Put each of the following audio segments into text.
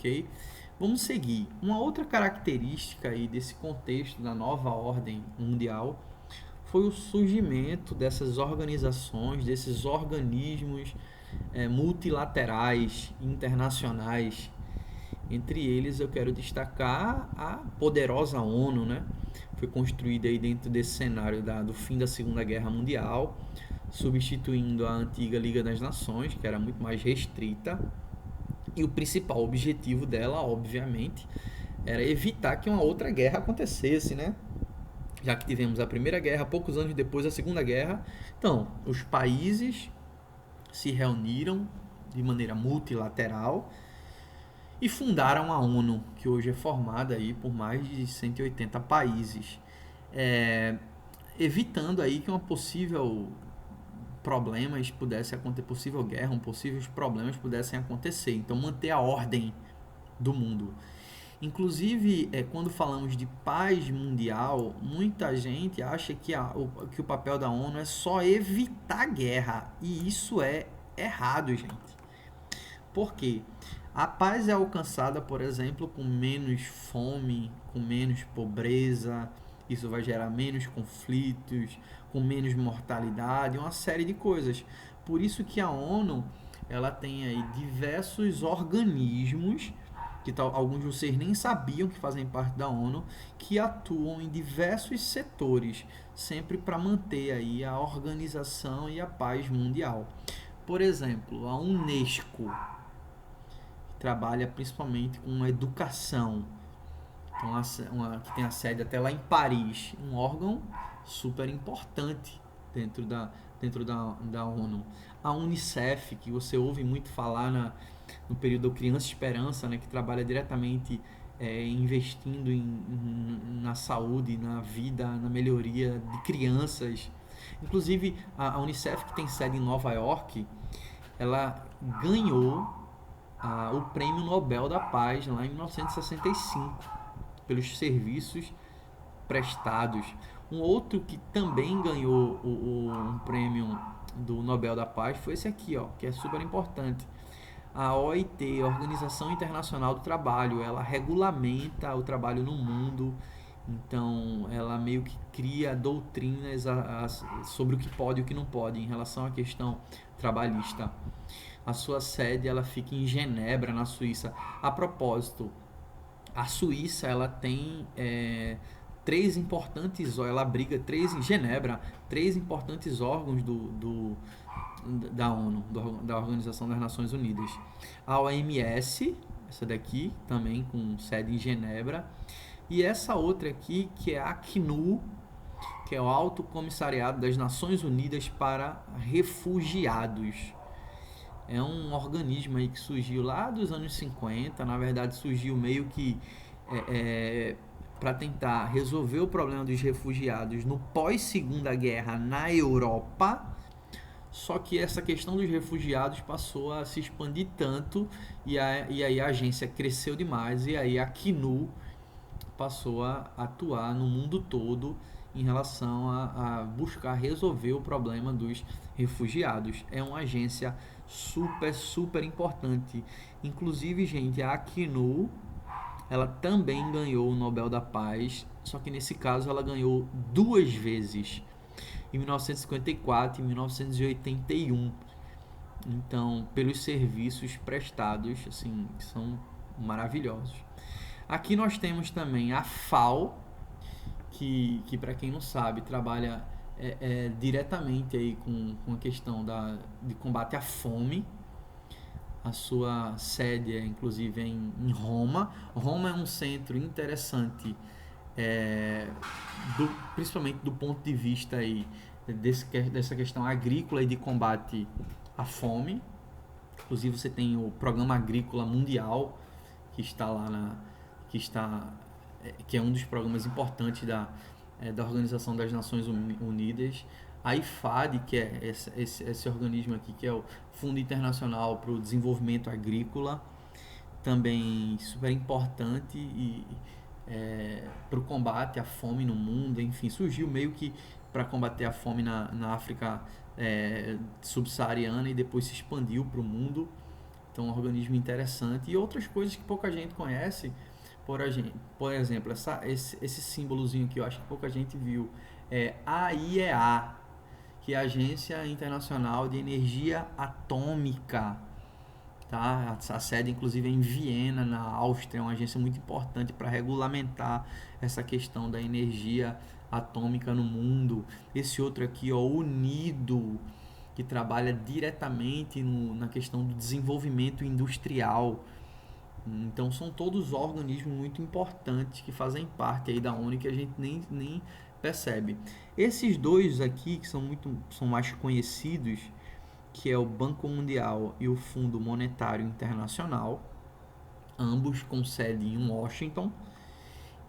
ok? Vamos seguir. Uma outra característica aí desse contexto da nova ordem mundial foi o surgimento dessas organizações, desses organismos multilaterais internacionais. Entre eles eu quero destacar a poderosa ONU, né? Foi construída aí dentro desse cenário do fim da Segunda Guerra Mundial, substituindo a antiga Liga das Nações, que era muito mais restrita. E o principal objetivo dela, obviamente, era evitar que uma outra guerra acontecesse, né? Já que tivemos a Primeira Guerra, poucos anos depois a Segunda Guerra. Então, os países se reuniram de maneira multilateral e fundaram a ONU, que hoje é formada aí por mais de 180 países, é, evitando aí que uma possível problemas pudesse acontecer, possível guerra, possíveis problemas pudessem acontecer. Então, manter a ordem do mundo. Inclusive, quando falamos de paz mundial, muita gente acha que o papel da ONU é só evitar guerra. E isso é errado, gente. Por quê? A paz é alcançada, por exemplo, com menos fome, com menos pobreza, isso vai gerar menos conflitos, com menos mortalidade, uma série de coisas. Por isso que a ONU, ela tem aí diversos organismos que alguns de vocês nem sabiam que fazem parte da ONU, que atuam em diversos setores, sempre para manter aí a organização e a paz mundial. Por exemplo, a Unesco trabalha principalmente com educação, então, que tem a sede até lá em Paris, um órgão super importante dentro da ONU. A Unicef, que você ouve muito falar no período da Criança Esperança, né, que trabalha diretamente investindo na saúde, na vida, na melhoria de crianças. Inclusive, a Unicef, que tem sede em Nova York, ela ganhou o Prêmio Nobel da Paz lá em 1965 pelos serviços prestados. Um outro que também ganhou um prêmio do Nobel da Paz foi esse aqui, ó, que é super importante. A OIT, Organização Internacional do Trabalho, ela regulamenta o trabalho no mundo. Então, ela meio que cria doutrinas sobre o que pode e o que não pode em relação à questão trabalhista. A sua sede ela fica em Genebra, na Suíça. A propósito, a Suíça ela tem três importantes, ela abriga três em Genebra, três importantes órgãos da ONU, da Organização das Nações Unidas. A OMS, essa daqui também com sede em Genebra, e essa outra aqui que é a ACNUR, que é o Alto Comissariado das Nações Unidas para Refugiados. É um organismo aí que surgiu lá dos anos 50, na verdade surgiu meio que para tentar resolver o problema dos refugiados no pós-segunda guerra na Europa. Só que essa questão dos refugiados passou a se expandir tanto e aí a agência cresceu demais e aí a ACNUR passou a atuar no mundo todo em relação a buscar resolver o problema dos refugiados. É uma agência super importante. Inclusive, gente, a ACNUR ela também ganhou o Nobel da Paz, só que nesse caso ela ganhou duas vezes, em 1954 e 1981. Então, pelos serviços prestados, assim, que são maravilhosos. Aqui nós temos também a FAO, que para quem não sabe, trabalha diretamente aí com a questão de combate à fome. A sua sede é inclusive em Roma. Roma é um centro interessante, principalmente do ponto de vista aí dessa questão agrícola e de combate à fome. Inclusive você tem o Programa Agrícola Mundial que está lá que é um dos programas importantes da Organização das Nações Unidas. A IFAD, que é esse organismo aqui, que é o Fundo Internacional para o Desenvolvimento Agrícola, também super importante para o combate à fome no mundo. Enfim, surgiu meio que para combater a fome na África subsaariana e depois se expandiu para o mundo. Então, um organismo interessante. E outras coisas que pouca gente conhece, por exemplo, esse símbolozinho que eu acho que pouca gente viu, é AIEA, que é a Agência Internacional de Energia Atômica. Tá? A sede, inclusive, é em Viena, na Áustria, é uma agência muito importante para regulamentar essa questão da energia atômica no mundo. Esse outro aqui, ó, UNIDO, que trabalha diretamente na questão do desenvolvimento industrial. Então são todos organismos muito importantes que fazem parte aí da ONU que a gente nem percebe. Esses dois aqui, que são mais conhecidos, que é o Banco Mundial e o Fundo Monetário Internacional, ambos com sede em Washington.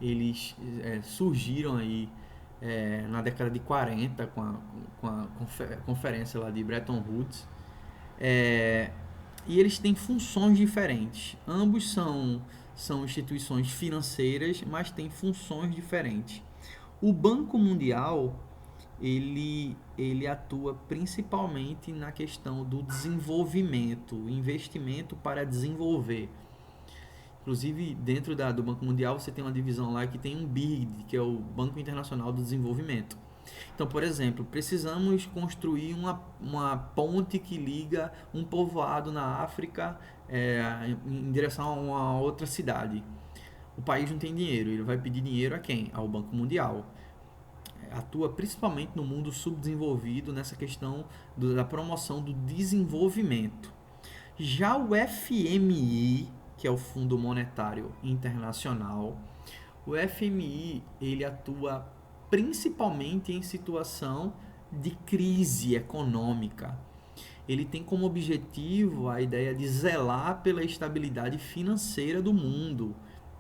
Eles surgiram aí na década de 40 com a conferência lá de Bretton Woods. E eles têm funções diferentes. Ambos são instituições financeiras, mas têm funções diferentes. O Banco Mundial ele atua principalmente na questão do desenvolvimento, investimento para desenvolver. Inclusive, dentro do Banco Mundial, você tem uma divisão lá que tem um BID, que é o Banco Internacional do Desenvolvimento. Então, por exemplo, precisamos construir uma ponte que liga um povoado na África em direção a uma outra cidade. O país não tem dinheiro, ele vai pedir dinheiro a quem? Ao Banco Mundial. Atua principalmente no mundo subdesenvolvido nessa questão da promoção do desenvolvimento. Já o FMI, que é o Fundo Monetário Internacional, o FMI ele atua principalmente em situação de crise econômica. Ele tem como objetivo a ideia de zelar pela estabilidade financeira do mundo,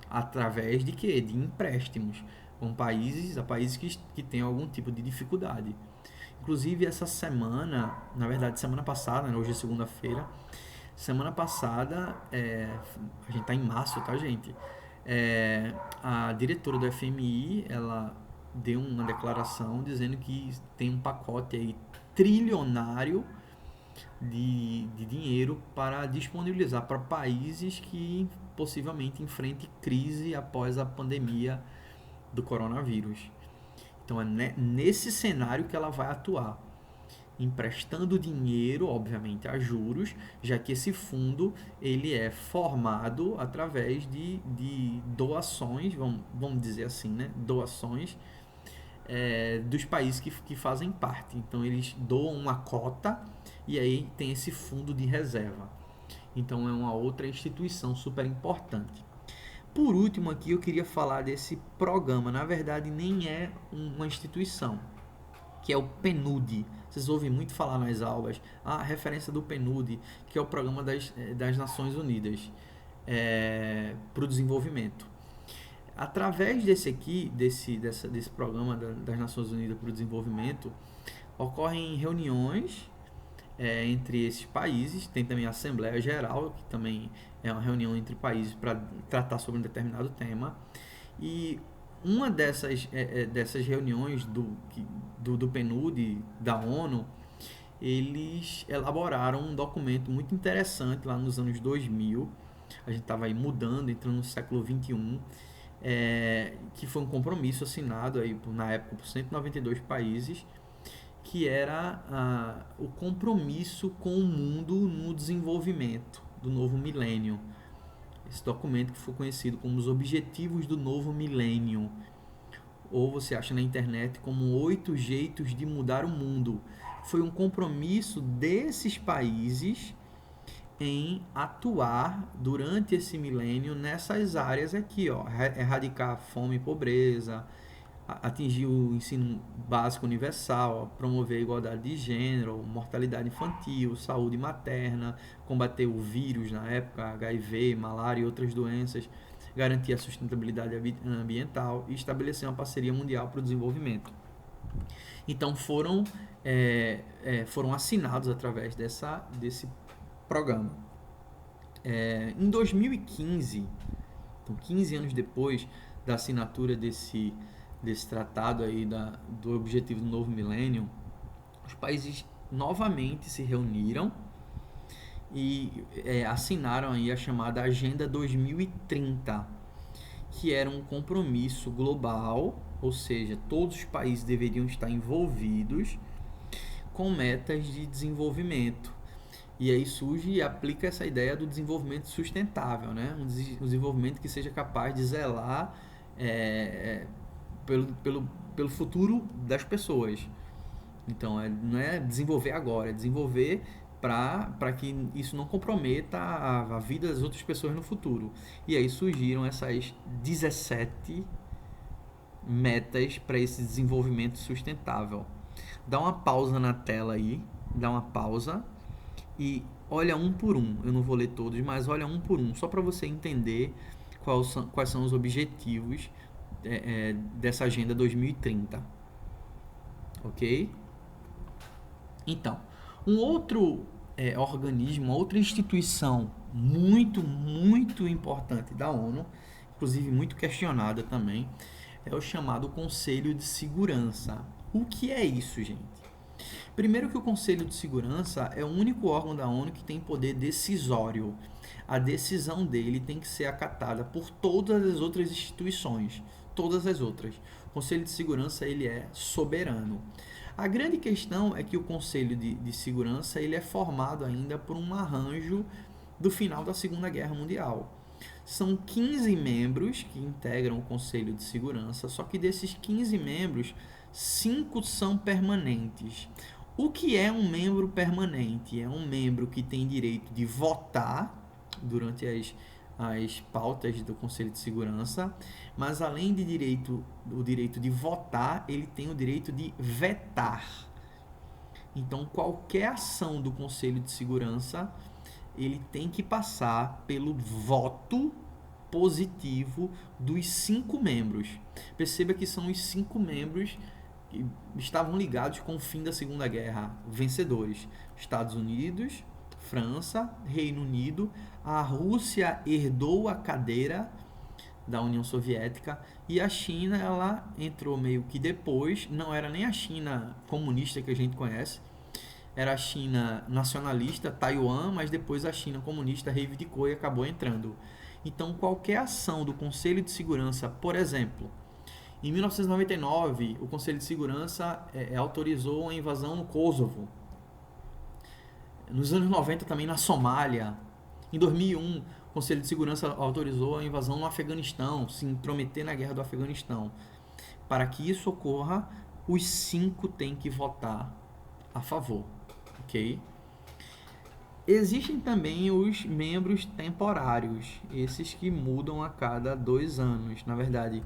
através de quê? De empréstimos com países que têm algum tipo de dificuldade. Inclusive essa semana, na verdade semana passada, né, hoje é segunda-feira, semana passada, a gente está em março, tá, gente? A diretora do FMI, ela deu uma declaração dizendo que tem um pacote aí trilionário de dinheiro para disponibilizar para países que possivelmente enfrentem crise após a pandemia do coronavírus. Então é nesse cenário que ela vai atuar, emprestando dinheiro, obviamente, a juros, já que esse fundo ele é formado através de doações, vamos dizer assim, né? Doações dos países que fazem parte. Então eles doam uma cota e aí tem esse fundo de reserva. Então é uma outra instituição super importante. Por último aqui eu queria falar desse programa, na verdade nem é uma instituição, que é o PNUD. Vocês ouvem muito falar nas aulas a referência do PNUD, que é o Programa das Nações Unidas para o Desenvolvimento. Através desse programa das Nações Unidas para o Desenvolvimento, ocorrem reuniões entre esses países. Tem também a Assembleia Geral, que também é uma reunião entre países para tratar sobre um determinado tema. E uma dessas reuniões do PNUD, da ONU, eles elaboraram um documento muito interessante lá nos anos 2000. A gente estava aí mudando, entrando no século XXI, que foi um compromisso assinado aí, na época por 192 países, que era o compromisso com o mundo no desenvolvimento do novo milênio. Esse documento que foi conhecido como os Objetivos do Novo Milênio, ou você acha na internet como 8 jeitos de mudar o mundo. Foi um compromisso desses países em atuar durante esse milênio nessas áreas aqui, ó, erradicar fome e pobreza, atingir o ensino básico universal, promover a igualdade de gênero, mortalidade infantil, saúde materna, combater o vírus na época, HIV, malária e outras doenças, garantir a sustentabilidade ambiental e estabelecer uma parceria mundial para o desenvolvimento. Então foram assinados através desse programa. Em 2015, então 15 anos depois da assinatura desse tratado aí do Objetivo do Novo Milênio, os países novamente se reuniram assinaram aí a chamada Agenda 2030, que era um compromisso global, ou seja, todos os países deveriam estar envolvidos com metas de desenvolvimento. E aí surge e aplica essa ideia do desenvolvimento sustentável, né? Um desenvolvimento que seja capaz de zelar pelo futuro das pessoas. Então, não é desenvolver agora, é desenvolver para que isso não comprometa a vida das outras pessoas no futuro. E aí surgiram essas 17 metas para esse desenvolvimento sustentável. Dá uma pausa na tela aí, dá uma pausa e olha um por um. Eu não vou ler todos, mas olha um por um, só para você entender quais são os objetivos dessa Agenda 2030. Ok? Então, um outro organismo, outra instituição muito, muito importante da ONU, inclusive muito questionada também, é o chamado Conselho de Segurança. O que é isso, gente? Primeiro que o Conselho de Segurança é o único órgão da ONU que tem poder decisório. A decisão dele tem que ser acatada por todas as outras instituições, todas as outras. O Conselho de Segurança ele é soberano. A grande questão é que o Conselho de Segurança ele é formado ainda por um arranjo do final da Segunda Guerra Mundial. São 15 membros que integram o Conselho de Segurança, só que desses 15 membros, 5 são permanentes. O que é um membro permanente? É um membro que tem direito de votar durante as pautas do Conselho de Segurança, mas além de o direito de votar, ele tem o direito de vetar. Então, qualquer ação do Conselho de Segurança, ele tem que passar pelo voto positivo dos 5 membros. Perceba que são os 5 membros que estavam ligados com o fim da Segunda Guerra, vencedores: Estados Unidos, França, Reino Unido. A Rússia herdou a cadeira da União Soviética e a China, ela entrou meio que depois. Não era nem a China comunista que a gente conhece, era a China nacionalista, Taiwan, mas depois a China comunista reivindicou e acabou entrando. Então, qualquer ação do Conselho de Segurança, por exemplo, em 1999, o Conselho de Segurança autorizou a invasão no Kosovo. Nos anos 90 também na Somália. Em 2001, o Conselho de Segurança autorizou a invasão no Afeganistão, se intrometer na guerra do Afeganistão. Para que isso ocorra, os 5 têm que votar a favor, ok? Existem também os membros temporários, esses que mudam a cada 2 anos. Na verdade,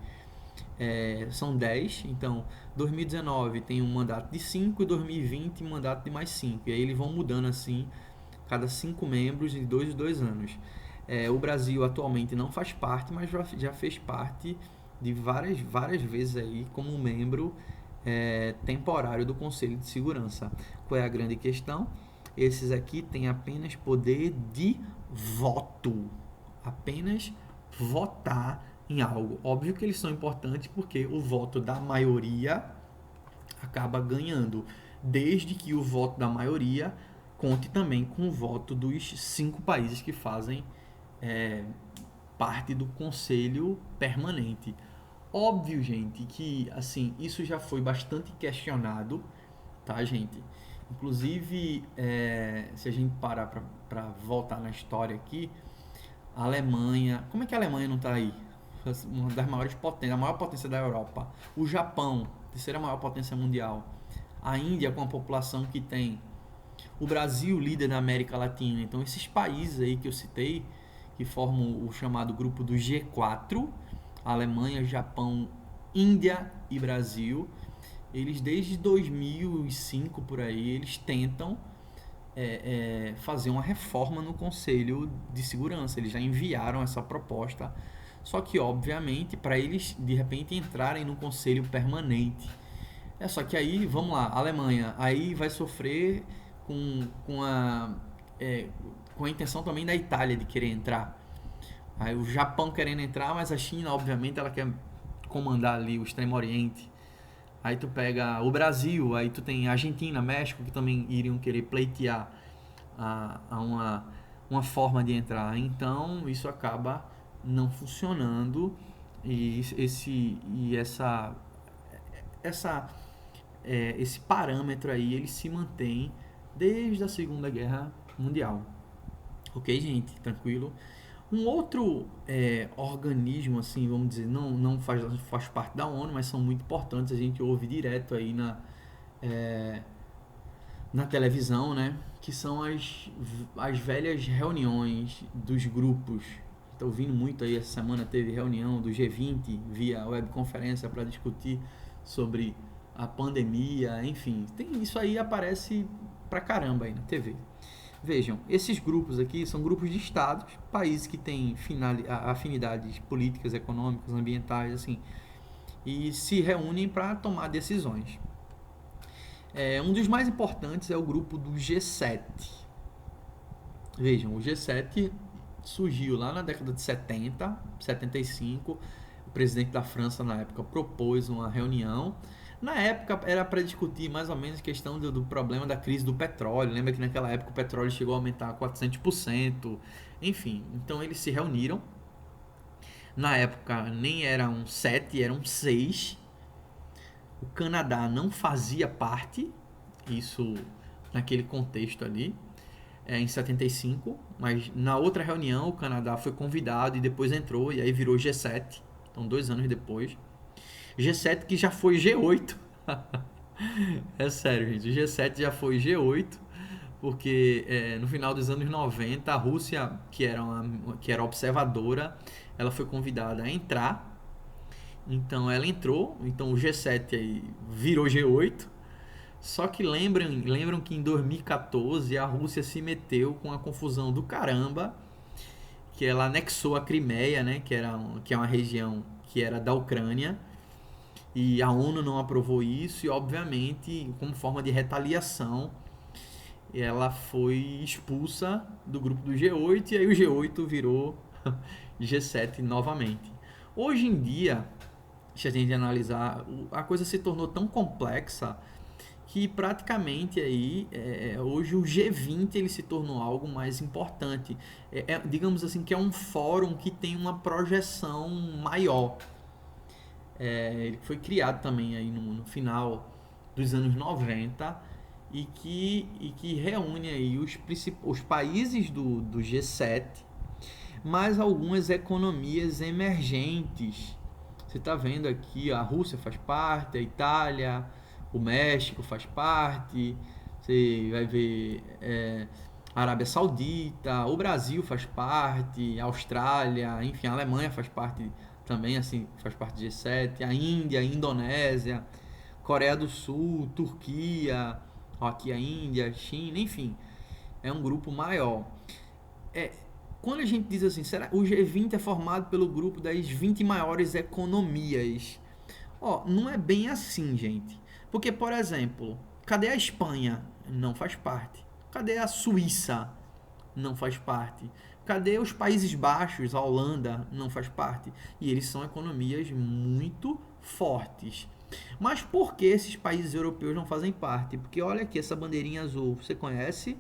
são 10, então 2019 tem um mandato de 5 e 2020 um mandato de mais 5. E aí eles vão mudando assim, cada 5 membros em 2 anos. O Brasil atualmente não faz parte, mas já fez parte de várias vezes aí como membro temporário do Conselho de Segurança. Qual é a grande questão? Esses aqui têm apenas poder de voto, apenas votar em algo. Óbvio que eles são importantes porque o voto da maioria acaba ganhando, desde que o voto da maioria conte também com o voto dos 5 países que fazem parte do Conselho Permanente. Óbvio, gente, que assim, isso já foi bastante questionado, tá, gente? Inclusive, se a gente parar para voltar na história aqui, a Alemanha, como é que a Alemanha não está aí? Uma das maiores potências, a maior potência da Europa. O Japão, terceira maior potência mundial. A Índia, com a população que tem. O Brasil, líder da América Latina. Então, esses países aí que eu citei, que formam o chamado grupo do G4, Alemanha, Japão, Índia e Brasil, eles desde 2005 por aí, eles tentam fazer uma reforma no Conselho de Segurança. Eles já enviaram essa proposta, só que obviamente para eles de repente entrarem no Conselho Permanente, só que aí, vamos lá, a Alemanha aí vai sofrer com a intenção também da Itália de querer entrar. Aí o Japão querendo entrar, mas a China, obviamente, ela quer comandar ali o Extremo Oriente. Aí tu pega o Brasil, aí tu tem Argentina, México, que também iriam querer pleitear a uma forma de entrar. Então isso acaba não funcionando e essa esse parâmetro aí ele se mantém desde a Segunda Guerra Mundial. Ok, gente? Tranquilo? Um outro organismo, assim, vamos dizer, não faz parte da ONU, mas são muito importantes, a gente ouve direto aí na televisão, né? Que são as velhas reuniões dos grupos. Estou ouvindo muito aí, essa semana teve reunião do G20 via webconferência para discutir sobre a pandemia, enfim. Isso aí aparece pra caramba aí na TV. Vejam, esses grupos aqui são grupos de estados, países que têm afinidades políticas, econômicas, ambientais, assim, e se reúnem para tomar decisões. Um dos mais importantes é o grupo do G7. Vejam, o G7 surgiu lá na década de 70, 75. O presidente da França, na época, propôs uma reunião. Na época, era para discutir mais ou menos a questão do problema da crise do petróleo. Lembra que naquela época o petróleo chegou a aumentar 400%. Enfim, então eles se reuniram. Na época, nem eram 7, eram 6. O Canadá não fazia parte, isso naquele contexto ali, em 75, mas na outra reunião o Canadá foi convidado e depois entrou, e aí virou G7, então 2 anos depois. G7 que já foi G8. É sério, gente, o G7 já foi G8, porque no final dos anos 90 a Rússia, que era observadora, ela foi convidada a entrar. Então ela entrou, então o G7 aí virou G8. Só que lembram que em 2014 a Rússia se meteu com a confusão do caramba, que ela anexou a Crimeia, né, que é uma região que era da Ucrânia, e a ONU não aprovou isso e obviamente, como forma de retaliação, ela foi expulsa do grupo do G8 e aí o G8 virou G7 novamente. Hoje em dia, se a gente analisar, a coisa se tornou tão complexa que praticamente aí hoje o G20 ele se tornou algo mais importante. Digamos assim que é um fórum que tem uma projeção maior. Ele foi criado também aí no final dos anos 90 e que reúne aí os países do G7, mais algumas economias emergentes. Você está vendo aqui, a Rússia faz parte, a Itália, o México faz parte, você vai ver a Arábia Saudita, o Brasil faz parte, a Austrália, enfim, a Alemanha faz parte também, assim, faz parte do G7, a Índia, a Indonésia, Coreia do Sul, Turquia, aqui a Índia, China, enfim, é um grupo maior. Quando a gente diz assim, será o G20 é formado pelo grupo das 20 maiores economias? Não é bem assim, gente. Porque, por exemplo, cadê a Espanha? Não faz parte. Cadê a Suíça? Não faz parte. Cadê os Países Baixos? A Holanda não faz parte. E eles são economias muito fortes. Mas por que esses países europeus não fazem parte? Porque olha aqui essa bandeirinha azul. Você conhece?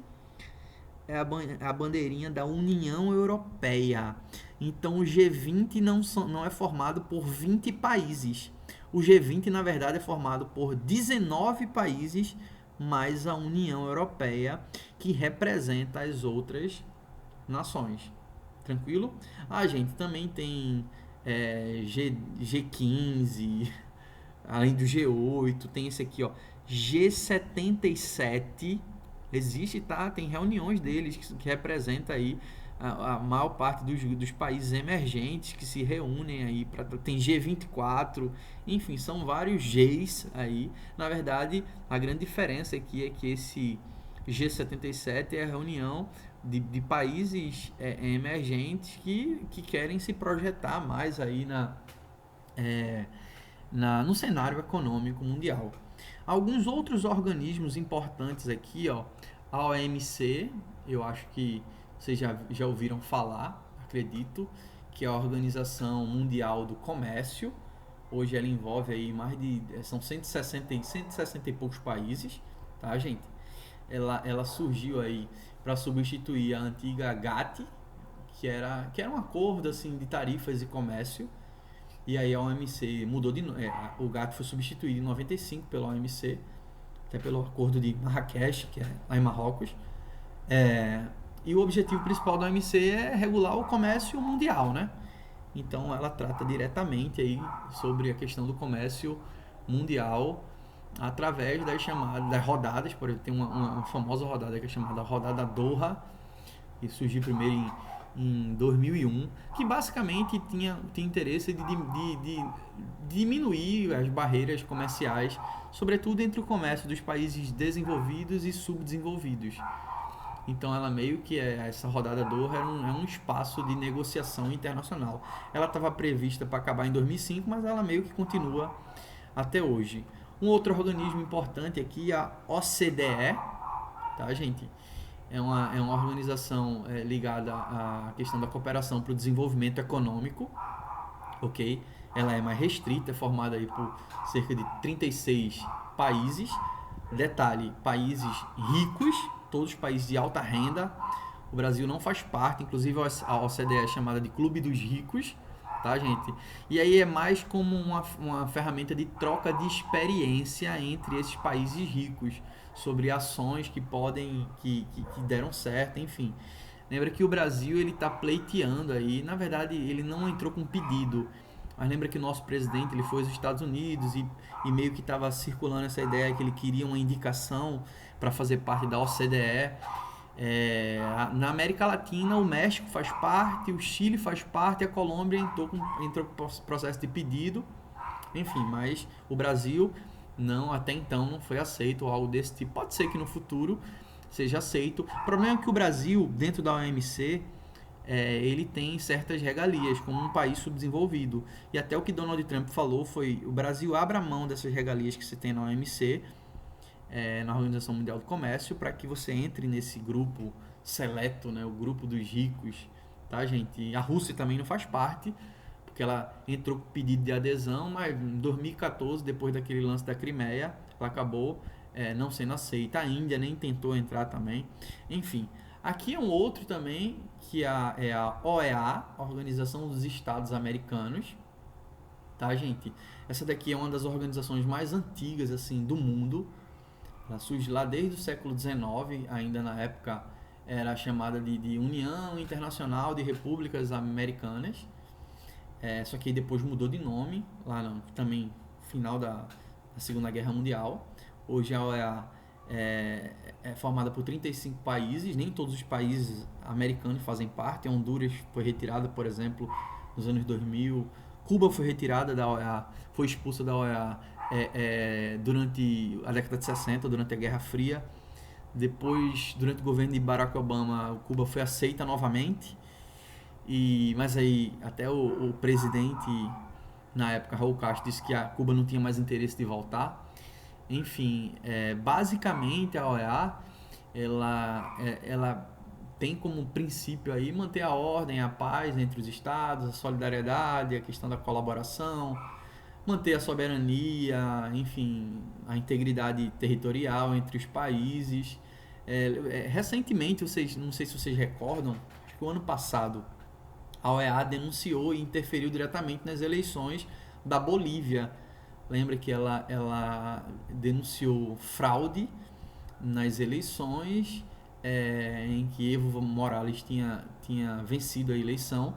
É a bandeirinha da União Europeia. Então o G20 não é formado por 20 países. O G20, na verdade, é formado por 19 países mais a União Europeia, que representa as outras nações. Tranquilo? Gente, também tem G15, além do G8, tem esse aqui, ó, G77. Existe, tá? Tem reuniões deles que representa aí a maior parte dos países emergentes que se reúnem aí tem G24, enfim, são vários Gs aí. Na verdade, a grande diferença aqui é que esse G77 é a reunião de países emergentes que querem se projetar mais aí no cenário econômico mundial. Alguns outros organismos importantes aqui, ó, a OMC, eu acho que vocês já ouviram falar, acredito, que é a Organização Mundial do Comércio. Hoje ela envolve aí são 160 e poucos países, tá, gente? ela surgiu aí para substituir a antiga GATT, que era um acordo assim de tarifas e comércio. E aí a OMC mudou o GATT foi substituído em 95 pela OMC, até pelo acordo de Marrakech, que é lá em Marrocos. É, e o objetivo principal da OMC é regular o comércio mundial, né? Então ela trata diretamente aí sobre a questão do comércio mundial através das rodadas. Por exemplo, tem uma famosa rodada que é chamada Rodada Doha, que surgiu primeiro em 2001, que basicamente tinha interesse de diminuir as barreiras comerciais, sobretudo entre o comércio dos países desenvolvidos e subdesenvolvidos. Então ela meio que essa rodada Doha é um espaço de negociação internacional. Ela estava prevista para acabar em 2005, mas ela meio que continua até hoje. Um outro organismo importante aqui é a OCDE, tá, gente? É uma organização ligada à questão da cooperação para o desenvolvimento econômico, ok? Ela é mais restrita, é formada aí por cerca de 36 países. Detalhe, países ricos, todos os países de alta renda. O Brasil não faz parte, inclusive a OCDE é chamada de Clube dos Ricos, tá, gente? E aí é mais como uma ferramenta de troca de experiência entre esses países ricos sobre ações que deram certo, enfim. Lembra que o Brasil ele está pleiteando aí, na verdade ele não entrou com pedido, mas lembra que o nosso presidente ele foi aos Estados Unidos e meio que estava circulando essa ideia que ele queria uma indicação para fazer parte da OCDE. Na América Latina, o México faz parte, o Chile faz parte, a Colômbia entrou com processo de pedido, enfim, mas o Brasil não, até então não foi aceito ou algo desse tipo. Pode ser que no futuro seja aceito. O problema é que o Brasil, dentro da OMC, ele tem certas regalias como um país subdesenvolvido. E até o que Donald Trump falou foi: o Brasil abra mão dessas regalias que você tem na OMC, na Organização Mundial do Comércio, para que você entre nesse grupo seleto, né, o grupo dos ricos, tá, gente? E a Rússia também não faz parte, porque ela entrou com pedido de adesão, mas em 2014, depois daquele lance da Crimeia, ela acabou não sendo aceita. A Índia nem tentou entrar também. Enfim, aqui é um outro também, que é a OEA, Organização dos Estados Americanos, tá, gente? Essa daqui é uma das organizações mais antigas assim do mundo. Ela surge lá desde o século XIX, ainda na época era chamada de União Internacional de Repúblicas Americanas. Só que depois mudou de nome, lá também final da Segunda Guerra Mundial. Hoje a OEA é formada por 35 países, nem todos os países americanos fazem parte. A Honduras foi retirada, por exemplo, nos anos 2000. Cuba foi retirada da OEA, foi expulsa da OEA durante a década de 60, durante a Guerra Fria. Depois, durante o governo de Barack Obama, Cuba foi aceita novamente. Mas aí até o presidente na época, Raul Castro, disse que a Cuba não tinha mais interesse de voltar. Enfim, basicamente a OEA ela tem como princípio aí manter a ordem, a paz entre os estados, a solidariedade, a questão da colaboração, manter a soberania, enfim, a integridade territorial entre os países. Recentemente, não sei se vocês recordam, acho que o ano passado a OEA denunciou e interferiu diretamente nas eleições da Bolívia. Lembra que ela denunciou fraude nas eleições em que Evo Morales tinha vencido a eleição.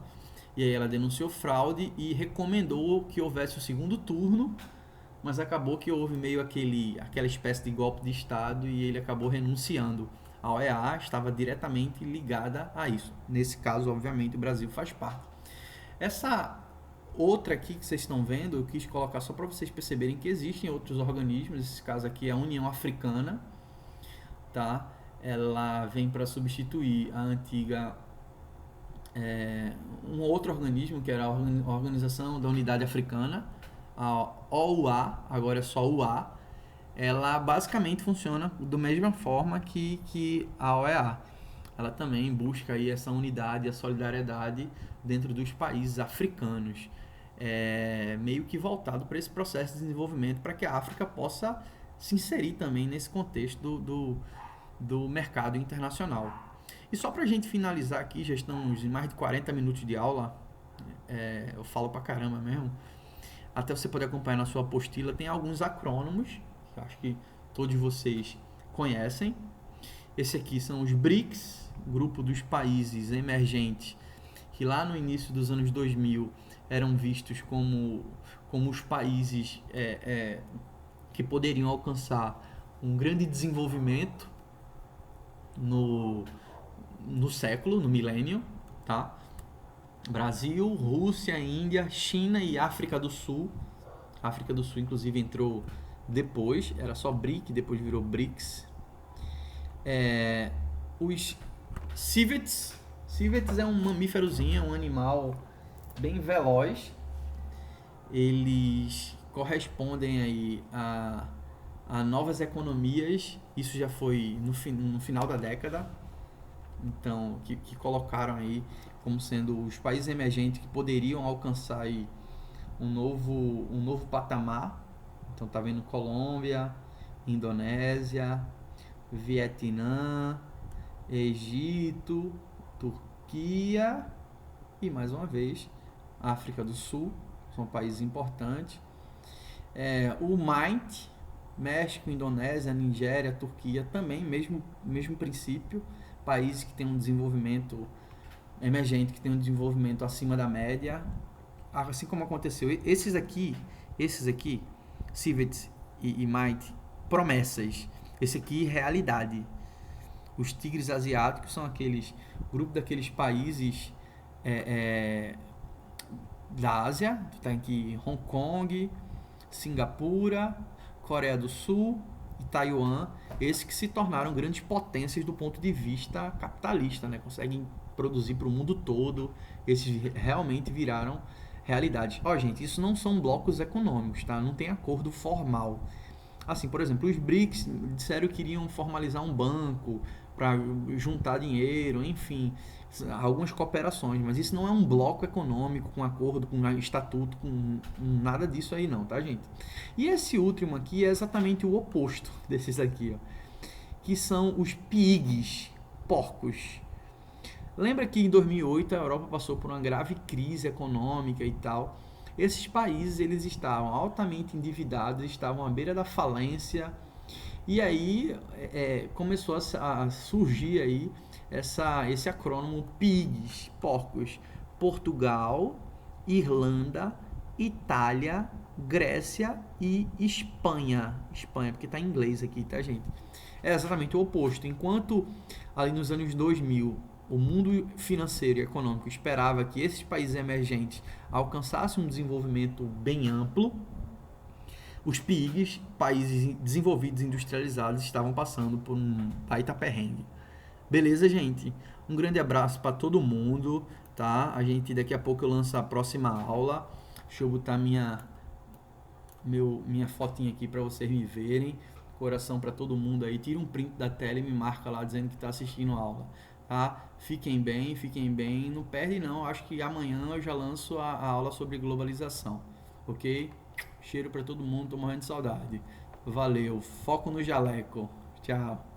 E aí ela denunciou fraude e recomendou que houvesse o segundo turno, mas acabou que houve meio aquela espécie de golpe de Estado e ele acabou renunciando. A OEA estava diretamente ligada a isso. Nesse caso, obviamente, o Brasil faz parte. Essa outra aqui que vocês estão vendo, eu quis colocar só para vocês perceberem que existem outros organismos. Esse caso aqui é a União Africana, tá? Ela vem para substituir a antiga um outro organismo que era a Organização da Unidade Africana, a OUA, agora é só UA. Ela basicamente funciona da mesma forma que a OEA. Ela também busca aí essa unidade e a solidariedade dentro dos países africanos, meio que voltado para esse processo de desenvolvimento, para que a África possa se inserir também nesse contexto do mercado internacional. E só para a gente finalizar aqui, já estamos em mais de 40 minutos de aula, eu falo pra caramba mesmo, até você poder acompanhar na sua apostila, tem alguns acrônimos, que eu acho que todos vocês conhecem. Esse aqui são os BRICS, grupo dos países emergentes, que lá no início dos anos 2000 eram vistos como os países que poderiam alcançar um grande desenvolvimento no século, no milênio, tá? Brasil, Rússia, Índia, China e África do Sul. A África do Sul, inclusive, entrou depois, era só BRIC, depois virou BRICS. Os civets. Civets é um mamíferozinho, um animal bem veloz. Eles correspondem aí a novas economias. Isso já foi no final da década. Então, que colocaram aí como sendo os países emergentes que poderiam alcançar aí um novo patamar. Então, tá vendo Colômbia, Indonésia, Vietnã, Egito, Turquia e, mais uma vez, África do Sul. São países importantes. O MINT, México, Indonésia, Nigéria, Turquia, também, mesmo princípio. Países que têm um desenvolvimento emergente, que tem um desenvolvimento acima da média, assim como aconteceu. Esses aqui, Civets e MINT, promessas. Esse aqui, realidade. Os tigres asiáticos são grupo daqueles países da Ásia, tá aqui Hong Kong, Singapura, Coreia do Sul e Taiwan, esses que se tornaram grandes potências do ponto de vista capitalista, né? Conseguem produzir para o mundo todo, esses realmente viraram realidade. Gente, isso não são blocos econômicos, tá? Não tem acordo formal. Assim, por exemplo, os BRICS disseram que queriam formalizar um banco para juntar dinheiro, enfim, algumas cooperações, mas isso não é um bloco econômico com acordo, com estatuto, com nada disso aí não, tá, gente? E esse último aqui é exatamente o oposto desses aqui, ó, que são os PIGs, porcos. Lembra que em 2008 a Europa passou por uma grave crise econômica e tal. Esses países, eles estavam altamente endividados, estavam à beira da falência, e aí começou a surgir aí esse acrônimo PIGs, porcos: Portugal, Irlanda, Itália, Grécia e Espanha. Espanha, porque está em inglês aqui, tá, gente? É exatamente o oposto. Enquanto ali nos anos 2000 o mundo financeiro e econômico esperava que esses países emergentes alcançassem um desenvolvimento bem amplo, os PIGs, países desenvolvidos e industrializados, estavam passando por um baita perrengue. Beleza, gente? Um grande abraço para todo mundo, tá? A gente daqui a pouco eu lanço a próxima aula. Deixa eu botar minha fotinha aqui para vocês me verem. Coração para todo mundo aí. Tira um print da tela e me marca lá dizendo que está assistindo a aula. Tá? Fiquem bem. Não perde não. Acho que amanhã eu já lanço a aula sobre globalização. Ok? Cheiro para todo mundo. Tô morrendo de saudade. Valeu. Foco no jaleco. Tchau.